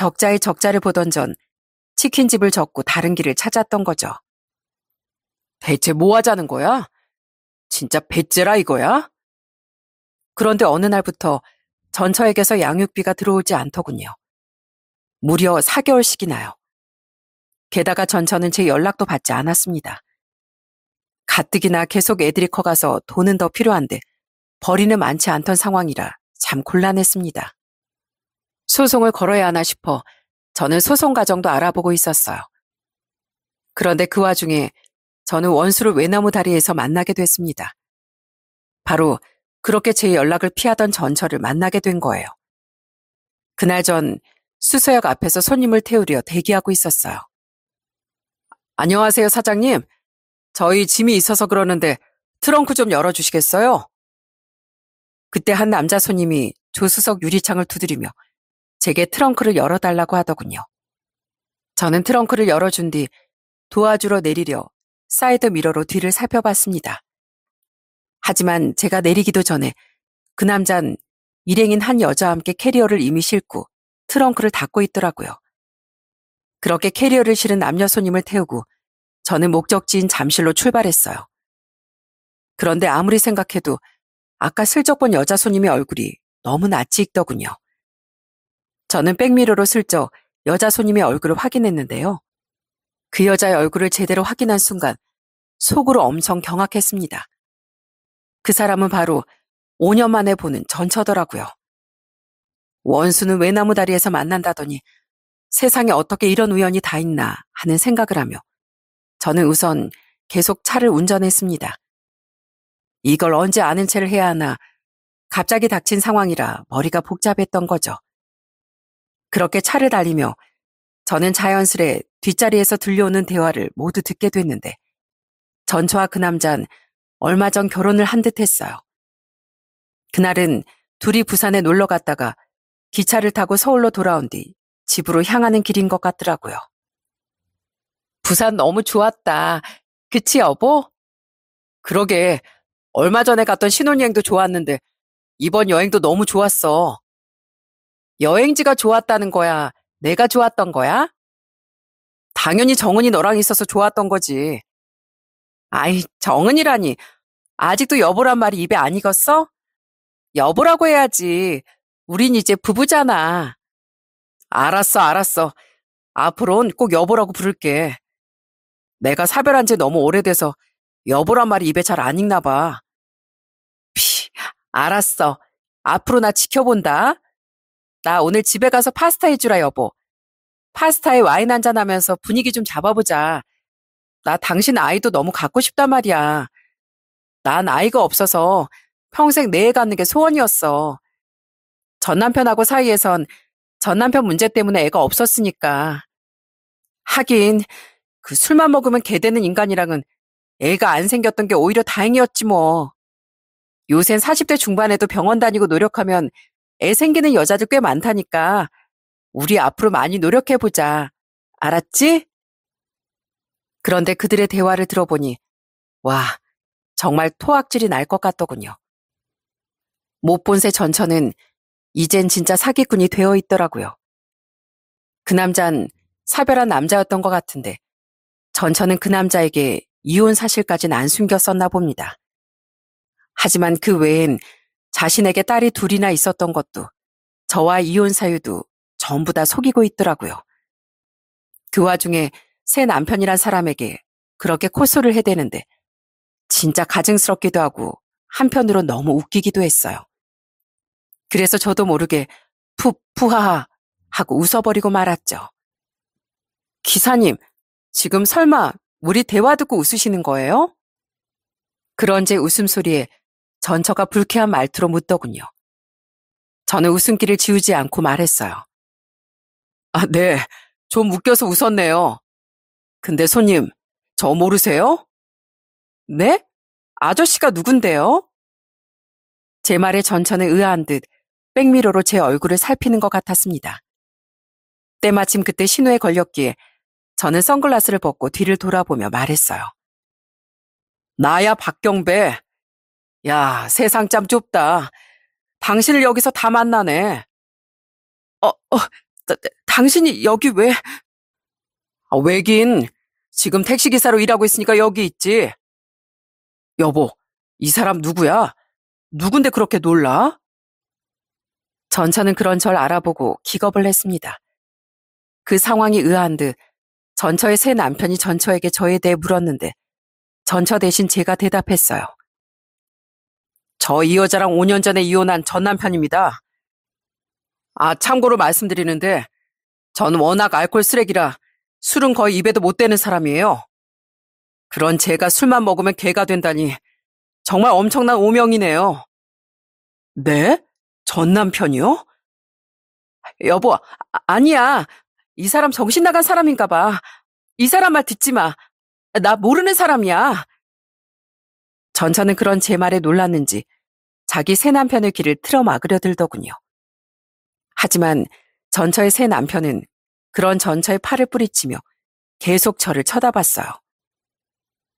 적자의 적자를 보던 전 치킨집을 접고 다른 길을 찾았던 거죠. 대체 뭐 하자는 거야? 진짜 배째라 이거야? 그런데 어느 날부터 전처에게서 양육비가 들어오지 않더군요. 무려 4개월씩이나요. 게다가 전처는 제 연락도 받지 않았습니다. 가뜩이나 계속 애들이 커가서 돈은 더 필요한데 벌이는 많지 않던 상황이라 참 곤란했습니다. 소송을 걸어야 하나 싶어 저는 소송 과정도 알아보고 있었어요. 그런데 그 와중에 저는 원수를 외나무 다리에서 만나게 됐습니다. 바로 그렇게 제 연락을 피하던 전처를 만나게 된 거예요. 그날 전 수서역 앞에서 손님을 태우려 대기하고 있었어요. 안녕하세요, 사장님. 저희 짐이 있어서 그러는데 트렁크 좀 열어주시겠어요? 그때 한 남자 손님이 조수석 유리창을 두드리며 제게 트렁크를 열어달라고 하더군요. 저는 트렁크를 열어준 뒤 도와주러 내리려 사이드 미러로 뒤를 살펴봤습니다. 하지만 제가 내리기도 전에 그 남잔 일행인 한 여자와 함께 캐리어를 이미 싣고 트렁크를 닫고 있더라고요. 그렇게 캐리어를 실은 남녀 손님을 태우고 저는 목적지인 잠실로 출발했어요. 그런데 아무리 생각해도 아까 슬쩍 본 여자 손님의 얼굴이 너무 낯이 익더군요. 저는 백미러로 슬쩍 여자 손님의 얼굴을 확인했는데요. 그 여자의 얼굴을 제대로 확인한 순간 속으로 엄청 경악했습니다. 그 사람은 바로 5년 만에 보는 전처더라고요. 원수는 외나무 다리에서 만난다더니 세상에 어떻게 이런 우연이 다 있나 하는 생각을 하며 저는 우선 계속 차를 운전했습니다. 이걸 언제 아는 체를 해야 하나 갑자기 닥친 상황이라 머리가 복잡했던 거죠. 그렇게 차를 달리며 저는 자연스레 뒷자리에서 들려오는 대화를 모두 듣게 됐는데 전처와 그 남자는 얼마 전 결혼을 한 듯 했어요. 그날은 둘이 부산에 놀러 갔다가 기차를 타고 서울로 돌아온 뒤 집으로 향하는 길인 것 같더라고요. 부산 너무 좋았다. 그치, 여보? 그러게, 얼마 전에 갔던 신혼여행도 좋았는데 이번 여행도 너무 좋았어. 여행지가 좋았다는 거야? 내가 좋았던 거야? 당연히 정은이 너랑 있어서 좋았던 거지. 아이, 정은이라니. 아직도 여보란 말이 입에 안 익었어? 여보라고 해야지. 우린 이제 부부잖아. 알았어, 알았어. 앞으로는 꼭 여보라고 부를게. 내가 사별한 지 너무 오래돼서 여보란 말이 입에 잘 안 익나 봐. 알았어. 앞으로 나 지켜본다. 나 오늘 집에 가서 파스타 해주라, 여보. 파스타에 와인 한잔 하면서 분위기 좀 잡아보자. 나 당신 아이도 너무 갖고 싶단 말이야. 난 아이가 없어서 평생 내 애 갖는 게 소원이었어. 전 남편하고 사이에선 전 남편 문제 때문에 애가 없었으니까. 하긴 그 술만 먹으면 개 되는 인간이랑은 애가 안 생겼던 게 오히려 다행이었지 뭐. 요샌 40대 중반에도 병원 다니고 노력하면 애 생기는 여자들 꽤 많다니까. 우리 앞으로 많이 노력해보자. 알았지? 그런데 그들의 대화를 들어보니 와, 정말 토악질이 날 것 같더군요. 못 본 새 전처는 이젠 진짜 사기꾼이 되어 있더라고요. 그 남잔 사별한 남자였던 것 같은데 전처는 그 남자에게 이혼 사실까지는 안 숨겼었나 봅니다. 하지만 그 외엔 자신에게 딸이 둘이나 있었던 것도 저와 이혼 사유도 전부 다 속이고 있더라고요. 그 와중에 새 남편이란 사람에게 그렇게 콧소리를 해대는데 진짜 가증스럽기도 하고 한편으로 너무 웃기기도 했어요. 그래서 저도 모르게 푸하하 하고 웃어버리고 말았죠. 기사님, 지금 설마 우리 대화 듣고 웃으시는 거예요? 그런 제 웃음소리에 전처가 불쾌한 말투로 묻더군요. 저는 웃음기를 지우지 않고 말했어요. 아, 네. 좀 웃겨서 웃었네요. 근데 손님, 저 모르세요? 네? 아저씨가 누군데요? 제 말에 전처는 의아한 듯 백미러로 제 얼굴을 살피는 것 같았습니다. 때마침 그때 신호에 걸렸기에 저는 선글라스를 벗고 뒤를 돌아보며 말했어요. 나야, 박경배. 야, 세상 참 좁다. 당신을 여기서 다 만나네. 당신이 여기 왜? 왜긴 지금 택시기사로 일하고 있으니까 여기 있지. 여보, 이 사람 누구야? 누군데 그렇게 놀라? 전처는 그런 절 알아보고 기겁을 했습니다. 그 상황이 의아한 듯 전처의 새 남편이 전처에게 저에 대해 물었는데 전처 대신 제가 대답했어요. 저 이 여자랑 5년 전에 이혼한 전 남편입니다. 참고로 말씀드리는데 저는 워낙 알코올 쓰레기라 술은 거의 입에도 못 대는 사람이에요. 그런 제가 술만 먹으면 개가 된다니 정말 엄청난 오명이네요. 네? 전 남편이요? 여보, 아니야. 이 사람 정신 나간 사람인가 봐. 이 사람 말 듣지 마. 나 모르는 사람이야. 전처는 그런 제 말에 놀랐는지 자기 새 남편의 길을 틀어막으려 들더군요. 하지만 전처의 새 남편은 그런 전처의 팔을 뿌리치며 계속 저를 쳐다봤어요.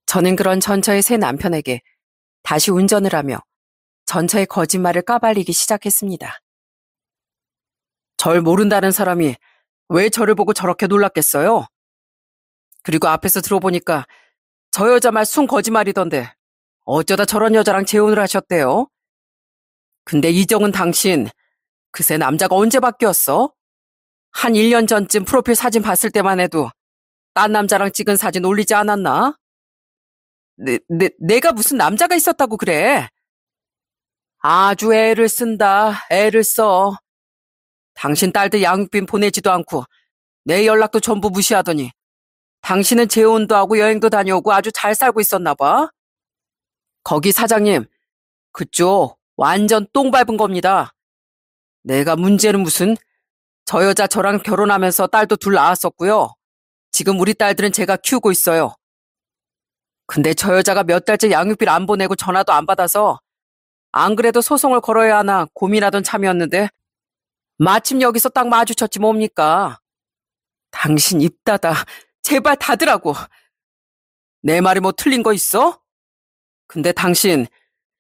저는 그런 전처의 새 남편에게 다시 운전을 하며 전처의 거짓말을 까발리기 시작했습니다. 절 모른다는 사람이 왜 저를 보고 저렇게 놀랐겠어요? 그리고 앞에서 들어보니까 저 여자 말 순 거짓말이던데 어쩌다 저런 여자랑 재혼을 하셨대요? 근데 이정은 당신 그새 남자가 언제 바뀌었어? 한 1년 전쯤 프로필 사진 봤을 때만 해도 딴 남자랑 찍은 사진 올리지 않았나? 내가 무슨 남자가 있었다고 그래? 아주 애를 쓴다, 애를 써. 당신 딸들 양육비 보내지도 않고 내 연락도 전부 무시하더니 당신은 재혼도 하고 여행도 다녀오고 아주 잘 살고 있었나 봐. 거기 사장님, 그쪽 완전 똥 밟은 겁니다. 내가 문제는 무슨 저 여자 저랑 결혼하면서 딸도 둘 낳았었고요. 지금 우리 딸들은 제가 키우고 있어요. 근데 저 여자가 몇 달째 양육비를 안 보내고 전화도 안 받아서 안 그래도 소송을 걸어야 하나 고민하던 참이었는데 마침 여기서 딱 마주쳤지 뭡니까? 당신 입 닫아. 제발 닫으라고. 내 말이 뭐 틀린 거 있어? 근데 당신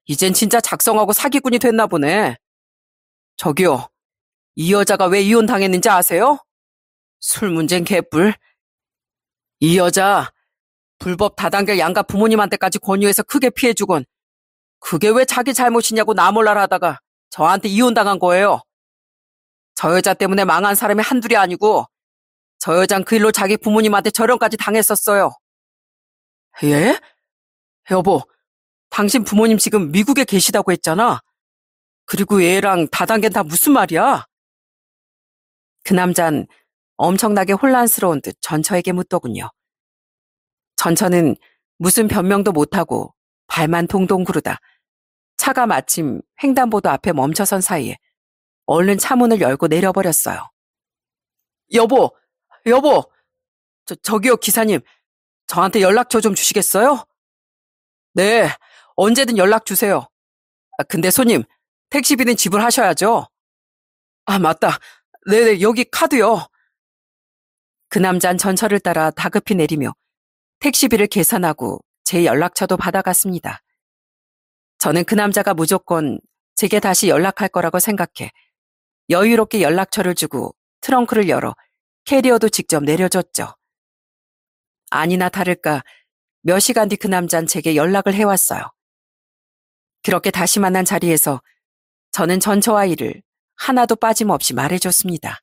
이젠 진짜 작성하고 사기꾼이 됐나 보네. 저기요. 이 여자가 왜 이혼당했는지 아세요? 술 문제는 개뿔. 이 여자 불법 다단계 양가 부모님한테까지 권유해서 크게 피해주곤 그게 왜 자기 잘못이냐고 나몰라라 하다가 저한테 이혼당한 거예요. 저 여자 때문에 망한 사람이 한둘이 아니고 저 여잔 그 일로 자기 부모님한테 절연까지 당했었어요. 예? 여보, 당신 부모님 지금 미국에 계시다고 했잖아. 그리고 얘랑 다단계는 다 무슨 말이야? 그 남잔 엄청나게 혼란스러운 듯 전처에게 묻더군요. 전처는 무슨 변명도 못하고 발만 동동 구르다 차가 마침 횡단보도 앞에 멈춰선 사이에 얼른 차문을 열고 내려버렸어요. 여보, 저기요 기사님, 저한테 연락처 좀 주시겠어요? 네, 언제든 연락 주세요. 근데 손님, 택시비는 지불하셔야죠. 맞다. 네네, 여기 카드요. 그 남잔 전처를 따라 다급히 내리며 택시비를 계산하고 제 연락처도 받아갔습니다. 저는 그 남자가 무조건 제게 다시 연락할 거라고 생각해 여유롭게 연락처를 주고 트렁크를 열어 캐리어도 직접 내려줬죠. 아니나 다를까 몇 시간 뒤 그 남잔 제게 연락을 해왔어요. 그렇게 다시 만난 자리에서 저는 전처와 일을 하나도 빠짐없이 말해줬습니다.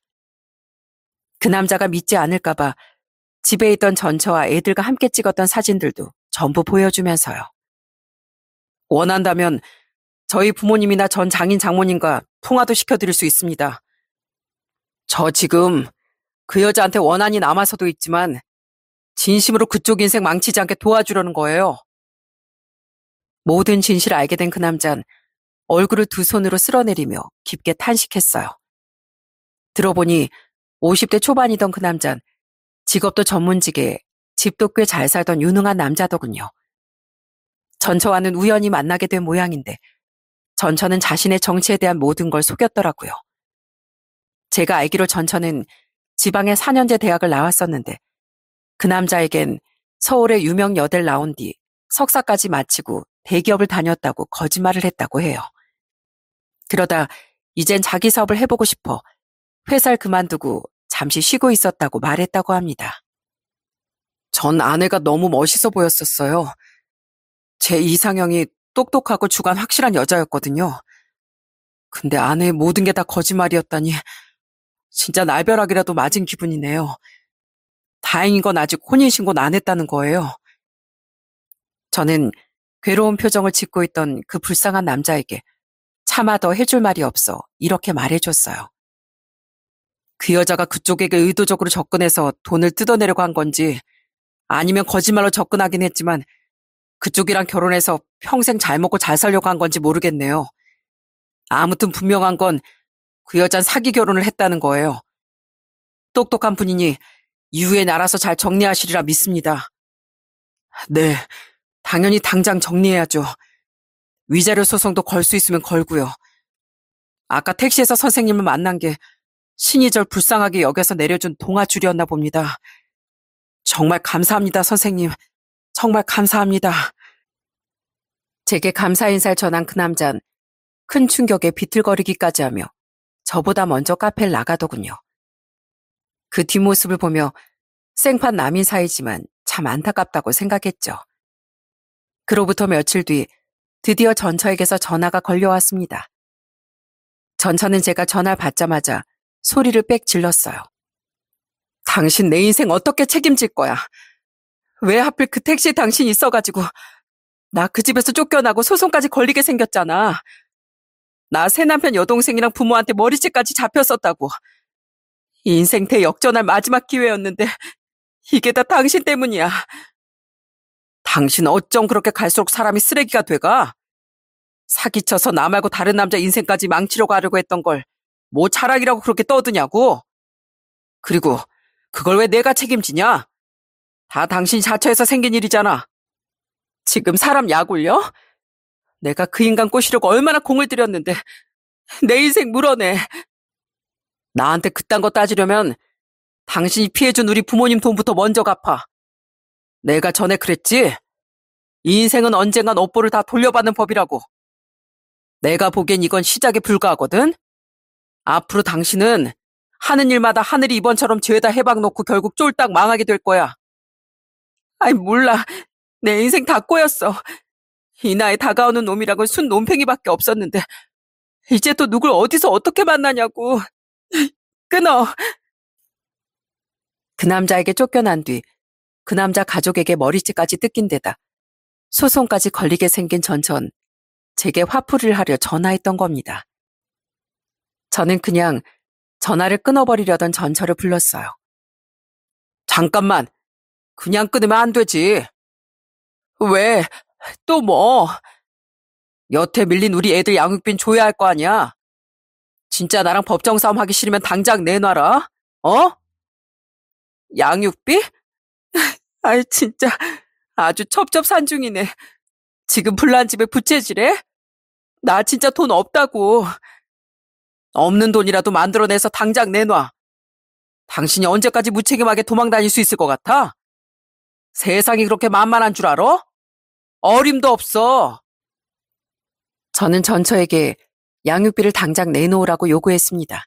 그 남자가 믿지 않을까봐 집에 있던 전처와 애들과 함께 찍었던 사진들도 전부 보여주면서요. 원한다면 저희 부모님이나 전 장인 장모님과 통화도 시켜드릴 수 있습니다. 저 지금 그 여자한테 원한이 남아서도 있지만 진심으로 그쪽 인생 망치지 않게 도와주려는 거예요. 모든 진실을 알게 된 그 남잔 얼굴을 두 손으로 쓸어내리며 깊게 탄식했어요. 들어보니 50대 초반이던 그 남잔 직업도 전문직에 집도 꽤 잘 살던 유능한 남자더군요. 전처와는 우연히 만나게 된 모양인데 전처는 자신의 정치에 대한 모든 걸 속였더라고요. 제가 알기로 전처는 지방의 4년제 대학을 나왔었는데 그 남자에겐 서울의 유명 여대를 나온 뒤 석사까지 마치고 대기업을 다녔다고 거짓말을 했다고 해요. 그러다 이젠 자기 사업을 해보고 싶어 회사를 그만두고 잠시 쉬고 있었다고 말했다고 합니다. 전 아내가 너무 멋있어 보였었어요. 제 이상형이 똑똑하고 주관 확실한 여자였거든요. 근데 아내의 모든 게 다 거짓말이었다니 진짜 날벼락이라도 맞은 기분이네요. 다행인 건 아직 혼인신고는 안 했다는 거예요. 저는 괴로운 표정을 짓고 있던 그 불쌍한 남자에게 차마 더 해줄 말이 없어 이렇게 말해줬어요. 그 여자가 그쪽에게 의도적으로 접근해서 돈을 뜯어내려고 한 건지 아니면 거짓말로 접근하긴 했지만 그쪽이랑 결혼해서 평생 잘 먹고 잘 살려고 한 건지 모르겠네요. 아무튼 분명한 건 그 여잔 사기 결혼을 했다는 거예요. 똑똑한 분이니 이후엔 알아서 잘 정리하시리라 믿습니다. 네, 당연히 당장 정리해야죠. 위자료 소송도 걸 수 있으면 걸고요. 아까 택시에서 선생님을 만난 게 신이 절 불쌍하게 여겨서 내려준 동아줄이었나 봅니다. 정말 감사합니다, 선생님. 정말 감사합니다. 제게 감사 인사를 전한 그 남자는 큰 충격에 비틀거리기까지 하며 저보다 먼저 카페를 나가더군요. 그 뒷모습을 보며 생판 남인 사이지만 참 안타깝다고 생각했죠. 그로부터 며칠 뒤 드디어 전처에게서 전화가 걸려왔습니다. 전처는 제가 전화를 받자마자 소리를 빽 질렀어요. 당신 내 인생 어떻게 책임질 거야? 왜 하필 그 택시에 당신이 있어가지고 나 그 집에서 쫓겨나고 소송까지 걸리게 생겼잖아. 나 새남편 여동생이랑 부모한테 머리채까지 잡혔었다고. 인생 대역전할 마지막 기회였는데 이게 다 당신 때문이야. 당신 어쩜 그렇게 갈수록 사람이 쓰레기가 돼가? 사기쳐서 나 말고 다른 남자 인생까지 망치려고 하려고 했던 걸 뭐 자랑이라고 그렇게 떠드냐고? 그리고 그걸 왜 내가 책임지냐? 다 당신 자처해서 생긴 일이잖아. 지금 사람 약 올려? 내가 그 인간 꼬시려고 얼마나 공을 들였는데 내 인생 물어내. 나한테 그딴 거 따지려면 당신이 피해준 우리 부모님 돈부터 먼저 갚아. 내가 전에 그랬지? 이 인생은 언젠간 업보를 다 돌려받는 법이라고. 내가 보기엔 이건 시작에 불과하거든? 앞으로 당신은 하는 일마다 하늘이 이번처럼 죄다 해박 놓고 결국 쫄딱 망하게 될 거야. 아이 몰라. 내 인생 다 꼬였어. 이 나이에 다가오는 놈이라곤 순 놈팽이밖에 없었는데 이제 또 누굴 어디서 어떻게 만나냐고. 끊어. 그 남자에게 쫓겨난 뒤 그 남자 가족에게 머리채까지 뜯긴 데다 소송까지 걸리게 생긴 전처는 제게 화풀이를 하려 전화했던 겁니다. 저는 그냥 전화를 끊어버리려던 전처를 불렀어요. 잠깐만. 그냥 끊으면 안 되지. 왜? 또 뭐? 여태 밀린 우리 애들 양육비는 줘야 할 거 아니야? 진짜 나랑 법정 싸움 하기 싫으면 당장 내놔라. 어? 양육비? 아이 진짜 아주 첩첩산중이네. 지금 불난 집에 부채질해? 나 진짜 돈 없다고. 없는 돈이라도 만들어내서 당장 내놔. 당신이 언제까지 무책임하게 도망 다닐 수 있을 것 같아? 세상이 그렇게 만만한 줄 알아? 어림도 없어. 저는 전처에게 양육비를 당장 내놓으라고 요구했습니다.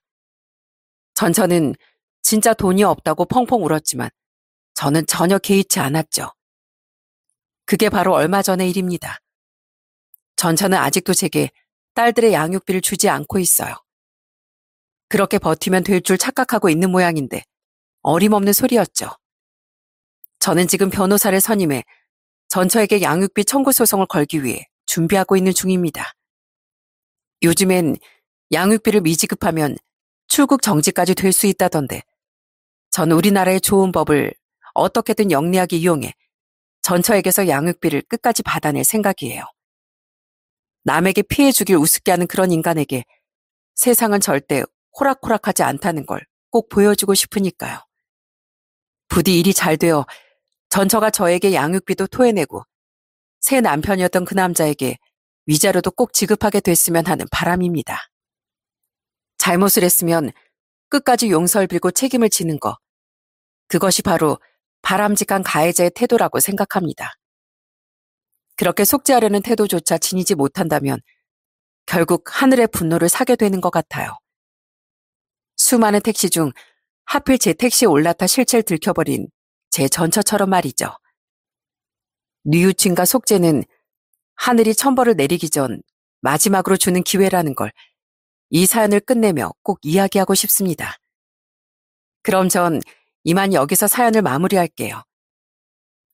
전처는 진짜 돈이 없다고 펑펑 울었지만 저는 전혀 개의치 않았죠. 그게 바로 얼마 전의 일입니다. 전처는 아직도 제게 딸들의 양육비를 주지 않고 있어요. 그렇게 버티면 될 줄 착각하고 있는 모양인데 어림없는 소리였죠. 저는 지금 변호사를 선임해 전처에게 양육비 청구 소송을 걸기 위해 준비하고 있는 중입니다. 요즘엔 양육비를 미지급하면 출국 정지까지 될 수 있다던데 전 우리나라의 좋은 법을 어떻게든 영리하게 이용해 전처에게서 양육비를 끝까지 받아낼 생각이에요. 남에게 피해 주길 우습게 하는 그런 인간에게 세상은 절대 호락호락하지 않다는 걸 꼭 보여주고 싶으니까요. 부디 일이 잘 되어 전처가 저에게 양육비도 토해내고 새 남편이었던 그 남자에게 위자료도 꼭 지급하게 됐으면 하는 바람입니다. 잘못을 했으면 끝까지 용서를 빌고 책임을 지는 것. 그것이 바로 바람직한 가해자의 태도라고 생각합니다. 그렇게 속죄하려는 태도조차 지니지 못한다면 결국 하늘의 분노를 사게 되는 것 같아요. 수많은 택시 중 하필 제 택시에 올라타 실체를 들켜버린 제 전처처럼 말이죠. 뉘우침과 속죄는 하늘이 천벌을 내리기 전 마지막으로 주는 기회라는 걸 이 사연을 끝내며 꼭 이야기하고 싶습니다. 그럼 전 이만 여기서 사연을 마무리할게요.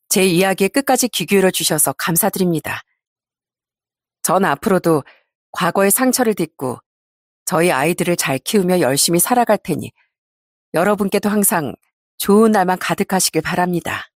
제 이야기에 끝까지 귀 기울여 주셔서 감사드립니다. 전 앞으로도 과거의 상처를 딛고 저희 아이들을 잘 키우며 열심히 살아갈 테니 여러분께도 항상 좋은 날만 가득하시길 바랍니다.